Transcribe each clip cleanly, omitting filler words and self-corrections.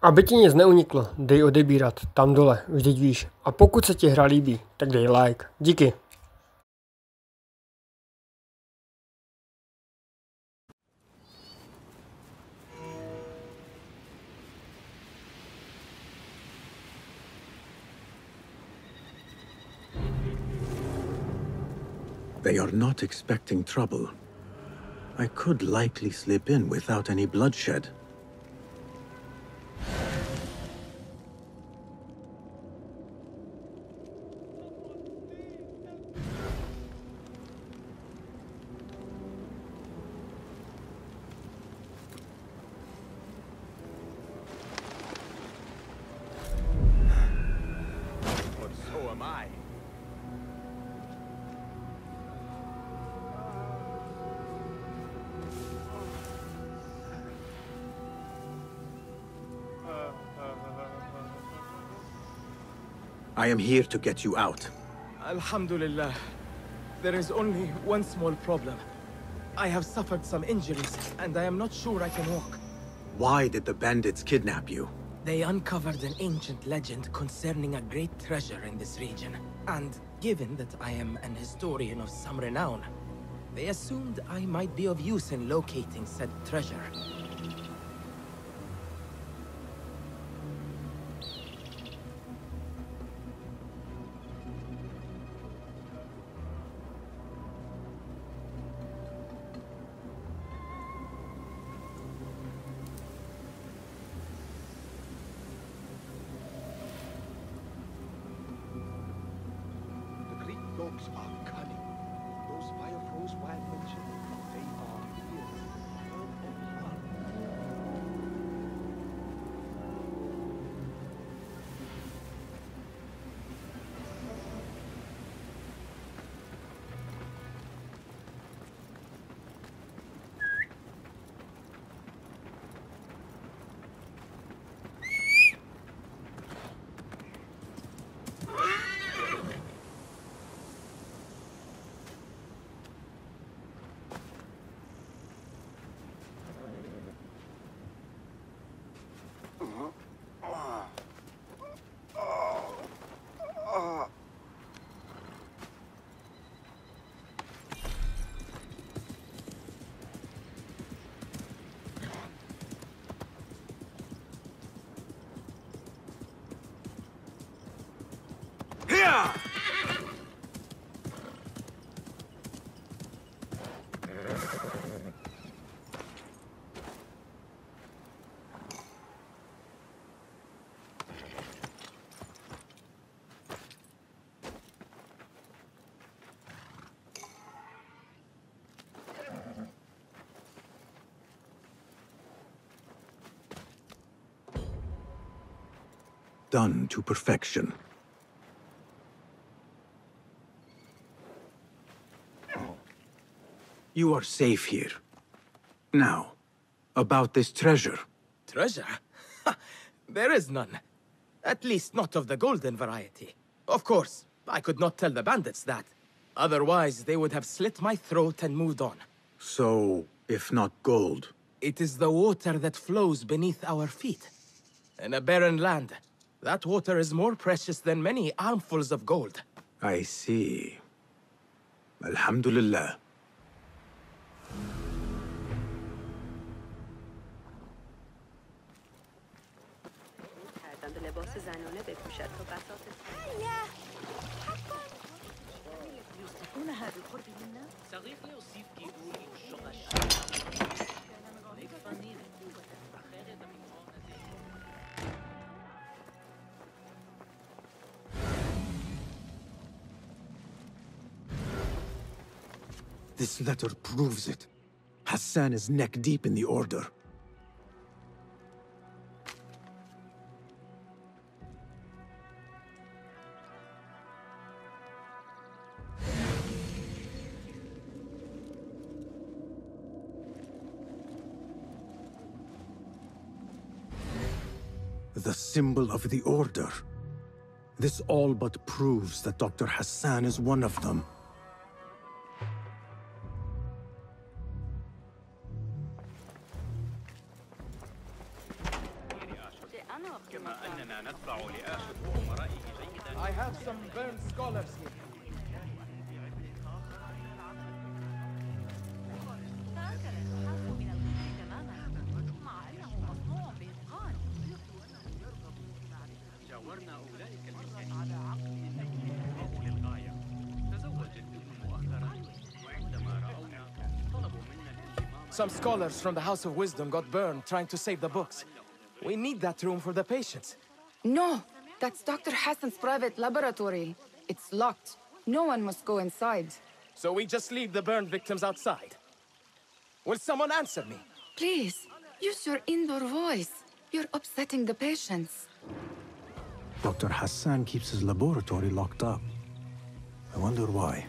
Aby ti nic neuniklo, dej odebírat, tam dole, vždyť víš. A pokud se ti hra líbí, tak dej like. Díky. They are not expecting trouble. I could likely slip in without any bloodshed. But so am I. I am here to get you out. Alhamdulillah. There is only one small problem. I have suffered some injuries, and I am not sure I can walk. Why did the bandits kidnap you? They uncovered an ancient legend concerning a great treasure in this region. And given that I am an historian of some renown, they assumed I might be of use in locating said treasure. Dogs are cunning. Those firefroze wild mentioned, they are here. Done to perfection. You are safe here. Now, about this treasure. Treasure? There is none. At least not of the golden variety. Of course, I could not tell the bandits that. Otherwise, they would have slit my throat and moved on. So, if not gold? It is the water that flows beneath our feet. In a barren land, that water is more precious than many armfuls of gold. I see. Alhamdulillah. This letter proves it. Hassan is neck deep in the order. The symbol of the order. This all but proves that Dr. Hassan is one of them. I have some burned scholars here. Some scholars from the House of Wisdom got burned trying to save the books. We need that room for the patients. No, that's Dr. Hassan's private laboratory. It's locked. No one must go inside. So we just leave the burned victims outside. Will someone answer me? Please, use your indoor voice. You're upsetting the patients. Dr. Hassan keeps his laboratory locked up. I wonder why.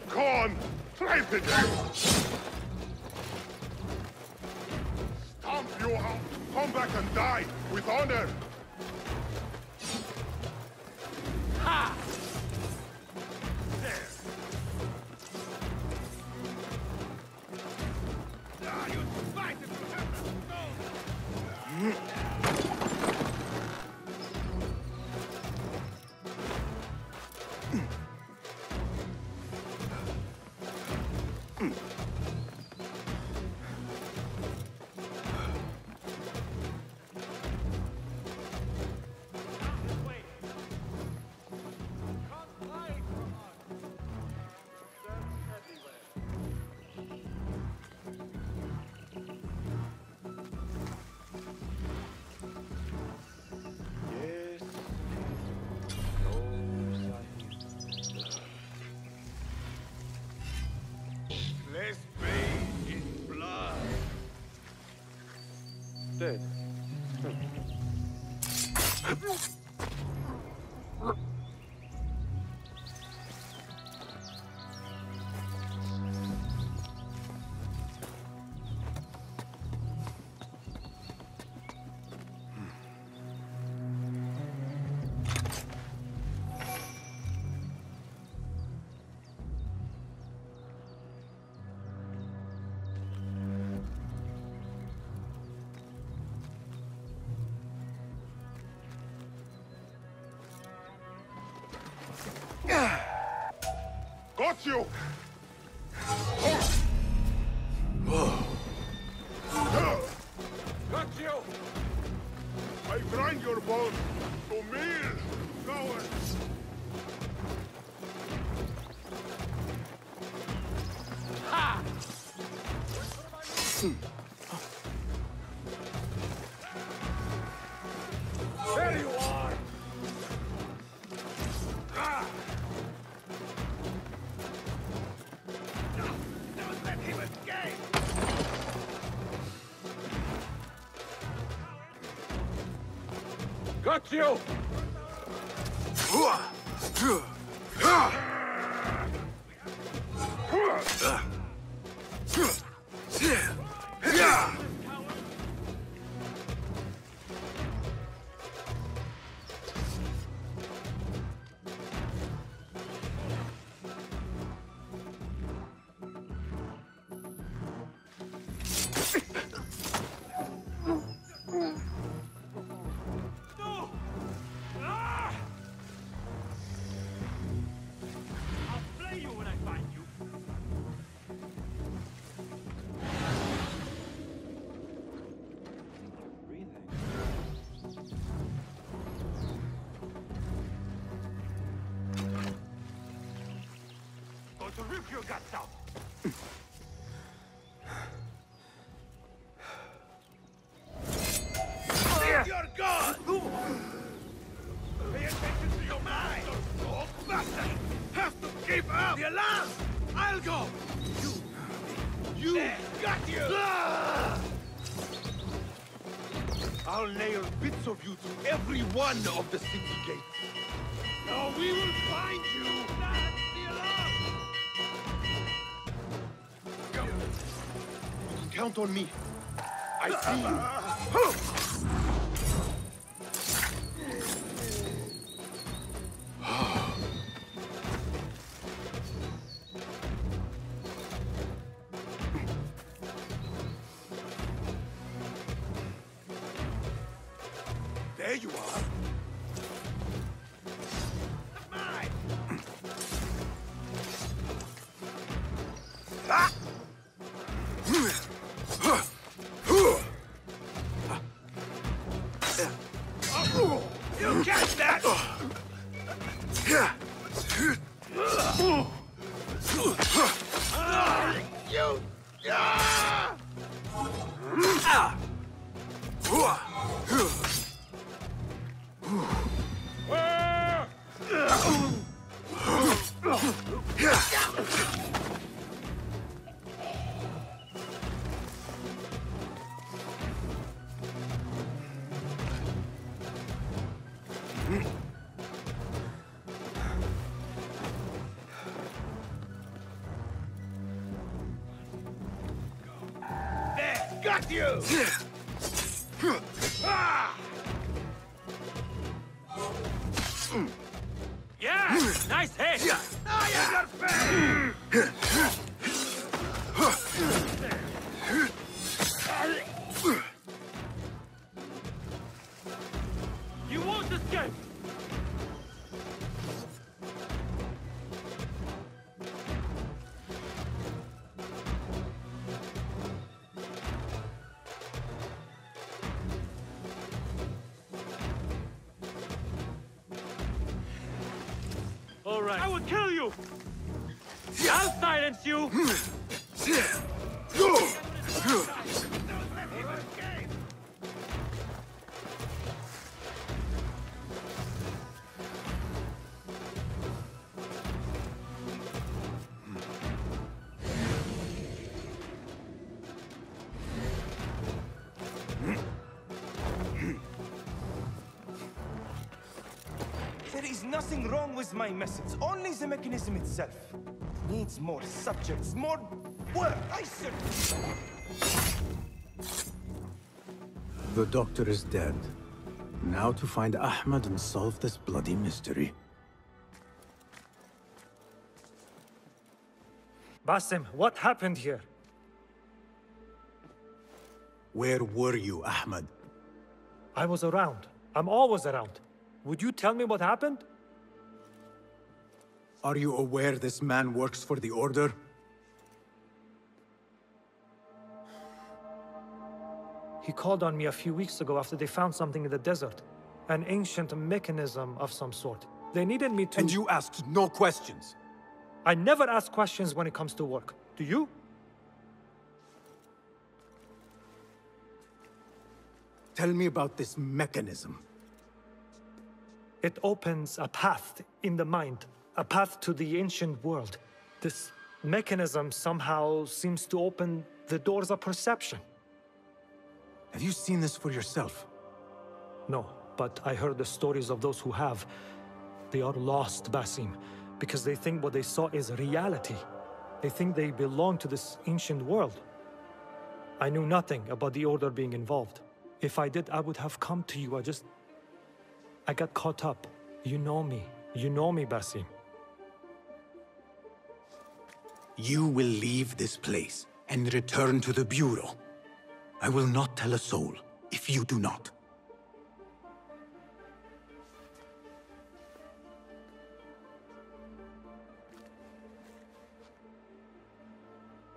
Come on! Rape it! Stomp you out! Come back and die with honor! Ha! There! Ah, you fight it! Let's bathe in blood. Dead. Got you! Got you! I grind your bones to meal, coward! Ha! There you are! Don't let him escape! Got you! your guts out! You're gone! Pay attention to your mind! Dog bastard! Have to keep up! The alarm! I'll go! You there, got you! I'll nail bits of you to every one of the city gates. Now we will find you! That's the alarm! Go. You can count on me. I see you. There you are. Mine. Ah! You catch that? You! There, got you! Yeah! Nice hit! Now you got bang! You won't escape! All right. I will kill you! I'll silence you! There is nothing wrong with my message, only the mechanism itself. Needs more subjects, more work, I said. The doctor is dead. Now to find Ahmed and solve this bloody mystery. Basim, what happened here? Where were you, Ahmed? I was around. I'm always around. Would you tell me what happened? Are you aware this man works for the Order? He called on me a few weeks ago after they found something in the desert. An ancient mechanism of some sort. They needed me to... And you asked no questions? I never ask questions when it comes to work. Do you? Tell me about this mechanism. It opens a path in the mind. A path to the ancient world. This mechanism somehow seems to open the doors of perception. Have you seen this for yourself? No, but I heard the stories of those who have. They are lost, Basim, because they think what they saw is reality. They think they belong to this ancient world. I knew nothing about the Order being involved. If I did, I would have come to you. I got caught up. You know me. You know me, Basim. You will leave this place and return to the Bureau. I will not tell a soul if you do not.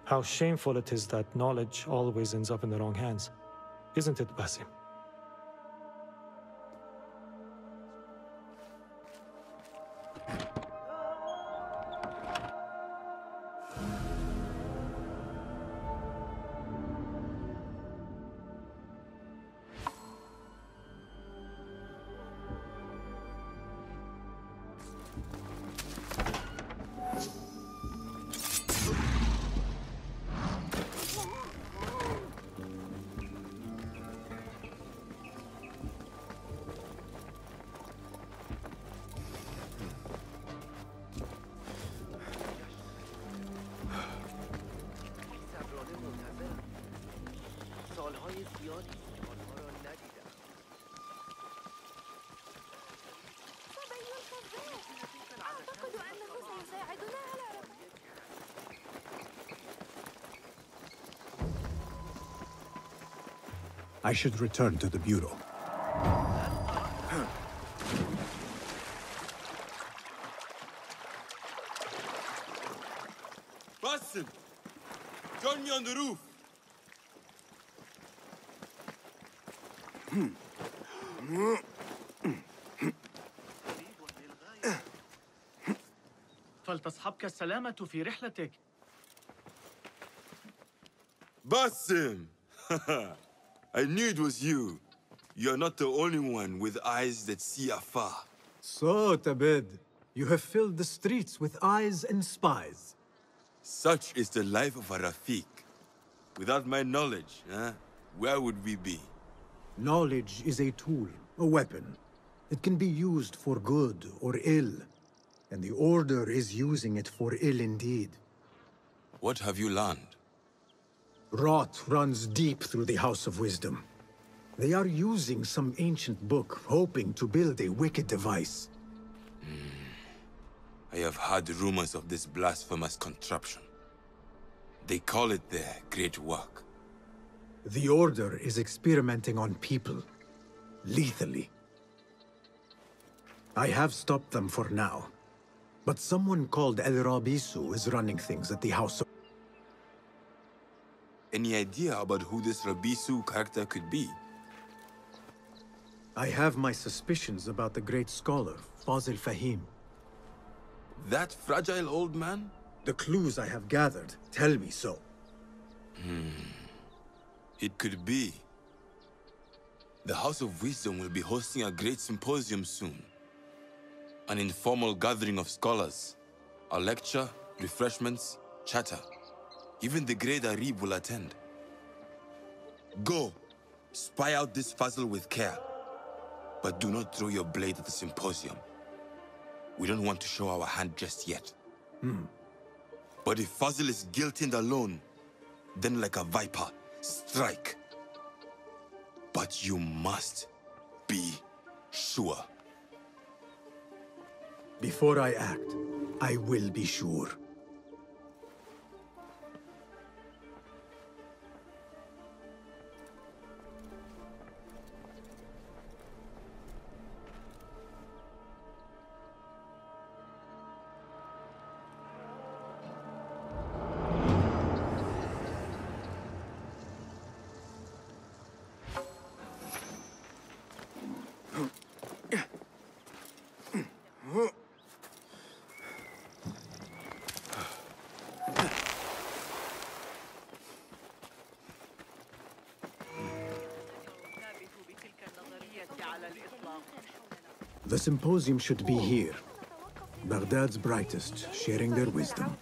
How shameful it is that knowledge always ends up in the wrong hands. Isn't it, Basim? I should return to the Bureau. Basim! Join me on the roof! فلتصحبك السلامة في رحلتك. Basim! I knew it was you. You're not the only one with eyes that see afar. So, Tabed, you have filled the streets with eyes and spies. Such is the life of a Rafiq. Without my knowledge, where would we be? Knowledge is a tool, a weapon. It can be used for good or ill. And the Order is using it for ill indeed. What have you learned? Rot runs deep through the House of Wisdom. They are using some ancient book, hoping to build a wicked device. I have heard rumors of this blasphemous contraption. They call it their great work. The Order is experimenting on people, lethally. I have stopped them for now. But someone called El Rabisu is running things at the House of... Any idea about who this Rabisu character could be? I have my suspicions about the great scholar, Fazil Fahim. That fragile old man? The clues I have gathered tell me so. It could be. The House of Wisdom will be hosting a great symposium soon. An informal gathering of scholars. A lecture, refreshments, chatter. Even the great Arib will attend. Go, spy out this puzzle with care. But do not throw your blade at the symposium. We don't want to show our hand just yet. But if Fazil is guilty and alone, then like a viper, strike. But you must be sure. Before I act, I will be sure. The symposium should be here. Baghdad's brightest, sharing their wisdom.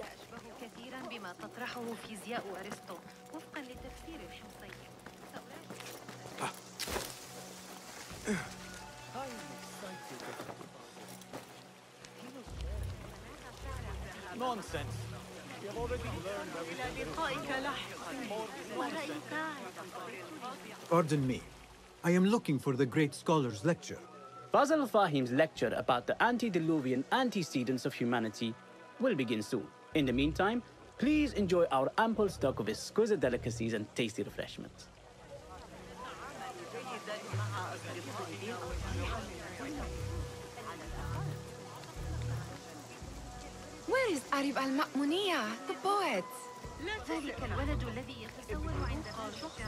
Nonsense. We have already learned Pardon me. I am looking for the great scholar's lecture. Fazl Fahim's lecture about the antediluvian antecedents of humanity will begin soon. In the meantime, please enjoy our ample stock of exquisite delicacies and tasty refreshments. Where is Arib al-Ma'muniya, the poet? ذلك الولد الذي يتصور عندما شخص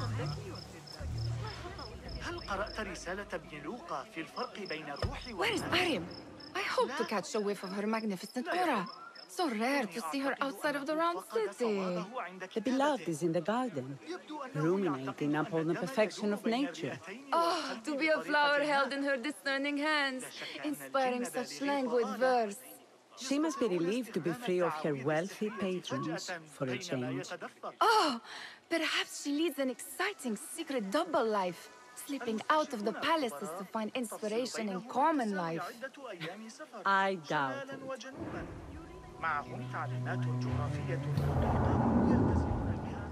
هل قرأت رسالة ابن لوقا في الفرق بين الروح Where is Arib? I hope to catch a whiff of her magnificent aura. So rare to see her outside of the round city. The beloved is in the garden, ruminating upon the perfection of nature. Oh, to be a flower held in her discerning hands, inspiring such languid verse. She must be relieved to be free of her wealthy patrons for a change. Oh, perhaps she leads an exciting secret double life, slipping out of the palaces to find inspiration in common life. I doubt it. معهم تعليمات جغرافية دقيقة يلتزمون بها.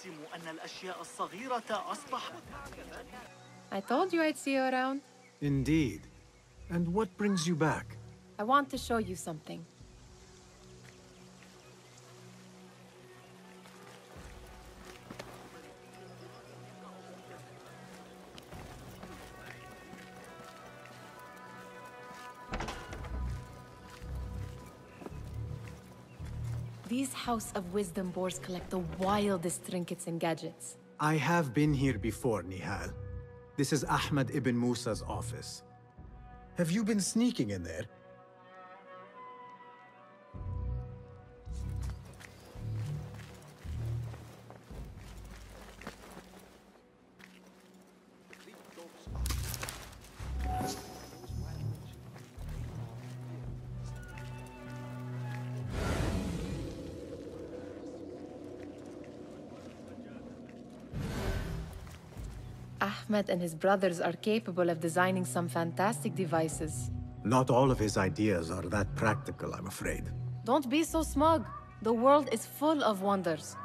يجسم أن الأشياء الصغيرة أصبحت. I told you I'd see you around. Indeed. And what brings you back? I want to show you something. These House of Wisdom boars collect the wildest trinkets and gadgets. I have been here before, Nihal. This is Ahmed ibn Musa's office. Have you been sneaking in there? Ahmed and his brothers are capable of designing some fantastic devices. Not all of his ideas are that practical, I'm afraid. Don't be so smug. The world is full of wonders.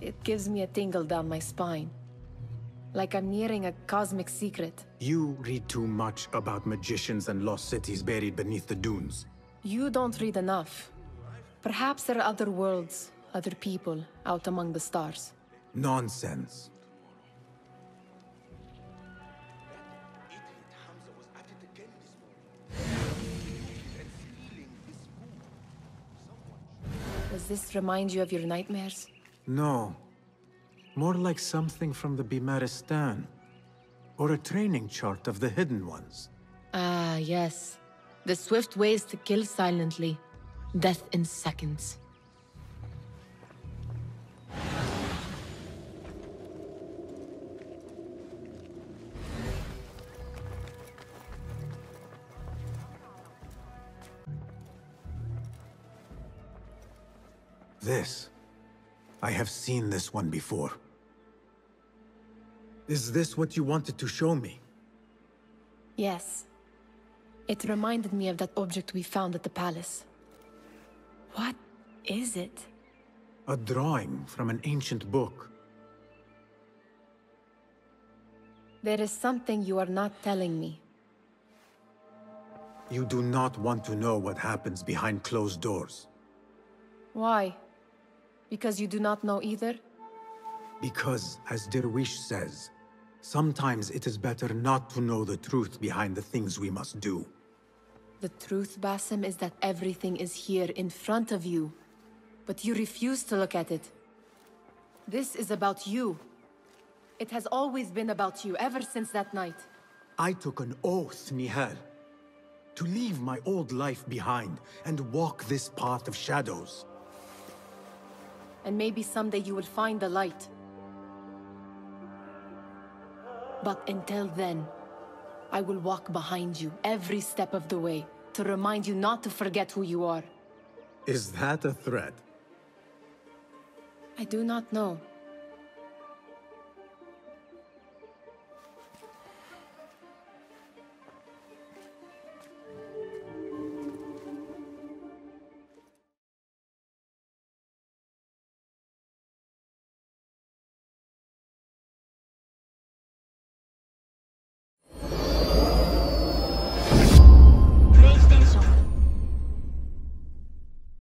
It gives me a tingle down my spine. Like I'm nearing a cosmic secret. You read too much about magicians and lost cities buried beneath the dunes. You don't read enough. Perhaps there are other worlds, other people, out among the stars. Nonsense. Does this remind you of your nightmares? No. More like something from the Bimaristan. Or a training chart of the hidden ones. Ah, yes. The swift ways to kill silently. Death in seconds. This. I have seen this one before. Is this what you wanted to show me? Yes. It reminded me of that object we found at the palace. What is it? A drawing from an ancient book. There is something you are not telling me. You do not want to know what happens behind closed doors. Why? Because you do not know either? Because, as Derwish says, sometimes it is better not to know the truth behind the things we must do. The truth, Basim, is that everything is here in front of you. But you refuse to look at it. This is about you. It has always been about you, ever since that night. I took an oath, Nihal, to leave my old life behind and walk this path of shadows. And maybe someday you will find the light. But until then, I will walk behind you every step of the way to remind you not to forget who you are. Is that a threat? I do not know.